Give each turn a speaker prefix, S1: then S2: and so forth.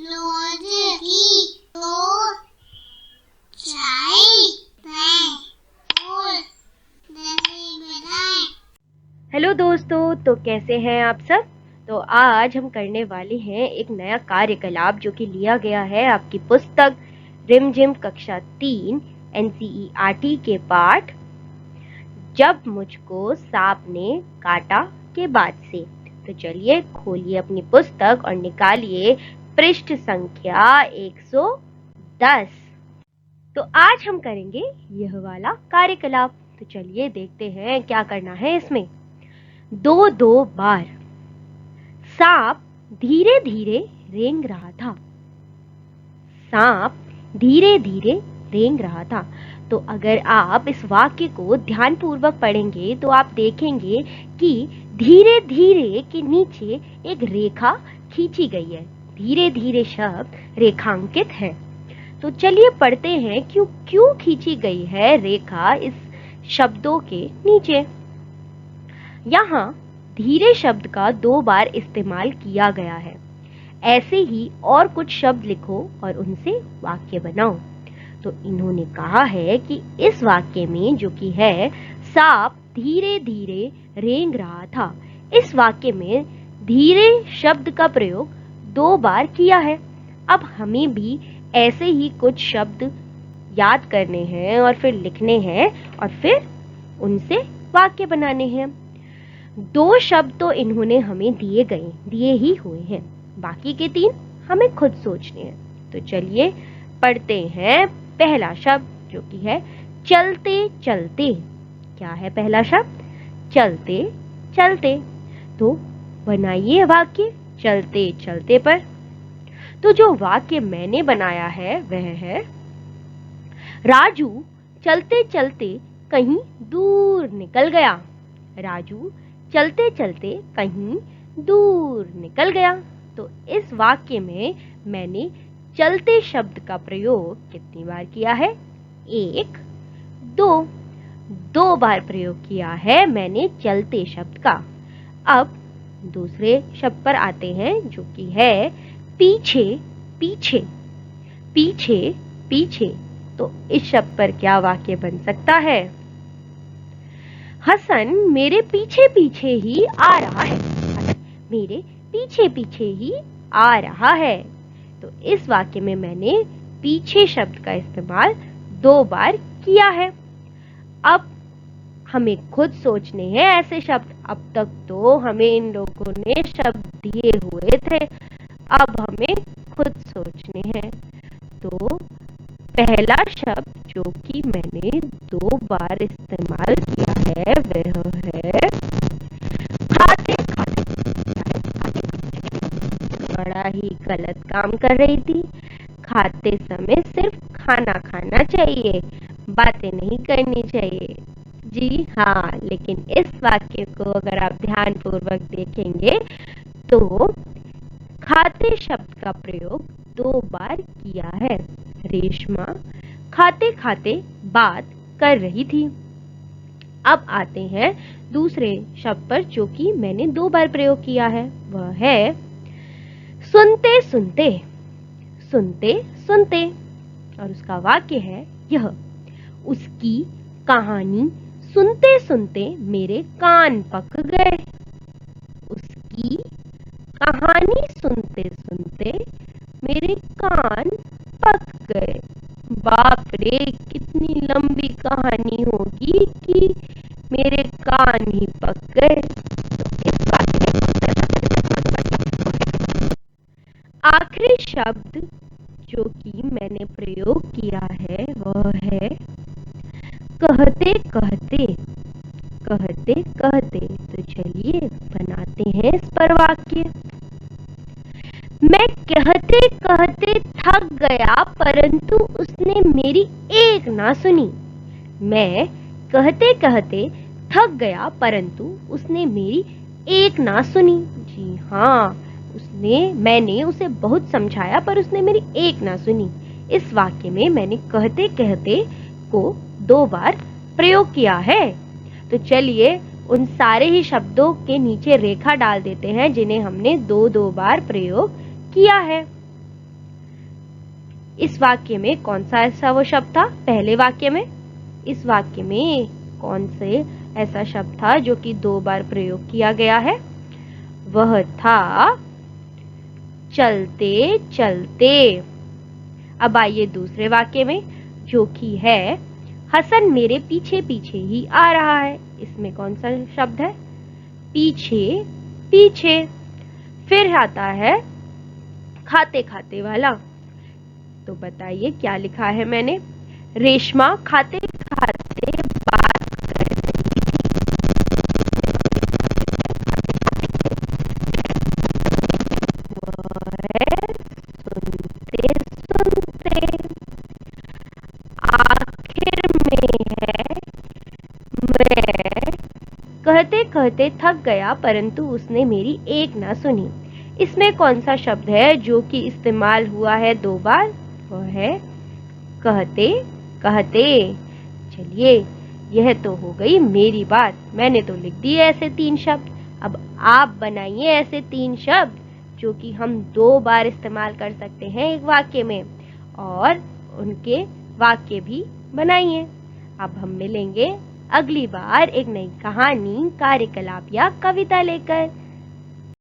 S1: रोज की दो चाय और दही बनाएं।
S2: हेलो दोस्तों, तो कैसे हैं आप सब। तो आज हम करने वाले हैं एक नया कार्यकलाप जो कि लिया गया है आपकी पुस्तक रिमझिम कक्षा 3 NCERT के पाठ जब मुझको सांप ने काटा के बाद से। तो चलिए खोलिए अपनी पुस्तक और निकालिए पृष्ठ संख्या 110। तो आज हम करेंगे यह वाला कार्यकलाप। तो चलिए देखते हैं क्या करना है इसमें। दो बार सांप धीरे धीरे रेंग रहा था। सांप धीरे धीरे रेंग रहा था। तो अगर आप इस वाक्य को ध्यानपूर्वक पढ़ेंगे तो आप देखेंगे कि धीरे धीरे के नीचे एक रेखा खींची गई है। धीरे धीरे शब्द रेखांकित है। तो चलिए पढ़ते हैं क्यों खींची गई है रेखा इस शब्दों के नीचे। यहाँ धीरे शब्द का 2 बार इस्तेमाल किया गया है। ऐसे ही और कुछ शब्द लिखो और उनसे वाक्य बनाओ। तो इन्होंने कहा है कि इस वाक्य में जो कि है सांप धीरे धीरे रेंग रहा था, इस वाक्य में धीरे शब्द का प्रयोग 2 बार किया है। अब हमें भी ऐसे ही कुछ शब्द याद करने हैं और फिर लिखने हैं और फिर उनसे वाक्य बनाने हैं। 2 शब्द तो इन्होंने हमें दिए ही हुए हैं, बाकी के 3 हमें खुद सोचने हैं। तो चलिए पढ़ते हैं पहला शब्द जो कि है चलते चलते। क्या है पहला शब्द? चलते चलते। तो बनाइए वाक्य चलते चलते पर। तो जो वाक्य मैंने बनाया है वह है राजू चलते चलते कहीं दूर निकल गया। राजू चलते चलते कहीं दूर निकल गया। तो इस वाक्य में मैंने चलते शब्द का प्रयोग कितनी बार किया है? 1, 2 बार प्रयोग किया है मैंने चलते शब्द का। अब दूसरे शब्द पर आते हैं जो कि है पीछे पीछे। पीछे पीछे। तो इस शब्द पर क्या वाक्य बन सकता है? हसन मेरे पीछे पीछे ही आ रहा है। हसन मेरे पीछे पीछे ही आ रहा है। तो इस वाक्य में मैंने पीछे शब्द का इस्तेमाल 2 बार किया है। अब हमें खुद सोचने हैं ऐसे शब्द। अब तक तो हमें इन लोगों ने शब्द दिए हुए थे, अब हमें खुद सोचने हैं। तो पहला शब्द जो कि मैंने 2 बार इस्तेमाल किया है वह है खाते खाते। बड़ा ही गलत काम कर रही थी। खाते समय सिर्फ खाना खाना चाहिए, बातें नहीं करनी चाहिए। जी हाँ, लेकिन इस वाक्य को अगर आप ध्यान पूर्वक देखेंगे तो खाते शब्द का प्रयोग 2 बार किया है। रेशमा खाते खाते बात कर रही थी। अब आते हैं दूसरे शब्द पर जो कि मैंने 2 बार प्रयोग किया है, वह है सुनते सुनते। सुनते सुनते। और उसका वाक्य है यह उसकी कहानी सुनते सुनते मेरे कान पक गए। उसकी कहानी सुनते सुनते मेरे कान पक गए। बाप रे, कितनी लंबी कहानी होगी कि मेरे कान ही पक गए। तो इस वाक्य आखिरी शब्द जो कि मैंने प्रयोग किया है वह है कहते कहते। कहते कहते। तो चलिए बनाते हैं इस पर वाक्य। मैं कहते कहते थक गया परंतु उसने मेरी एक ना सुनी। मैं कहते कहते थक गया परंतु उसने मेरी एक ना सुनी। जी हाँ, मैंने उसे बहुत समझाया पर उसने मेरी एक ना सुनी। इस वाक्य में मैंने कहते कहते को 2 बार प्रयोग किया है। तो चलिए उन सारे ही शब्दों के नीचे रेखा डाल देते हैं जिन्हें हमने 2 बार प्रयोग किया है। इस वाक्य में कौन सा ऐसा वो शब्द था? पहले वाक्य में इस वाक्य में कौन से ऐसा शब्द था जो कि 2 बार प्रयोग किया गया है? वह था चलते चलते। अब आइए दूसरे वाक्य में, जो कि है हसन मेरे पीछे पीछे ही आ रहा है। इसमें कौन सा शब्द है? पीछे पीछे। फिर आता है खाते खाते वाला। तो बताइए क्या लिखा है मैंने? रेशमा खाते खाते बात कर रही है, सुनते सुनते। आखिर में है मैं कहते कहते थक गया परंतु उसने मेरी एक ना सुनी। इसमें कौन सा शब्द है जो कि इस्तेमाल हुआ है 2 बार? वह है कहते कहते। चलिए, यह तो हो गई मेरी बात। मैंने तो लिख दिए ऐसे 3 शब्द। अब आप बनाइए ऐसे 3 शब्द जो कि हम 2 बार इस्तेमाल कर सकते हैं एक वाक्य में, और उनके वाक्य भी बनाइए। अब हम मिलेंगे अगली बार एक नई कहानी, कार्यकलाप या कविता लेकर।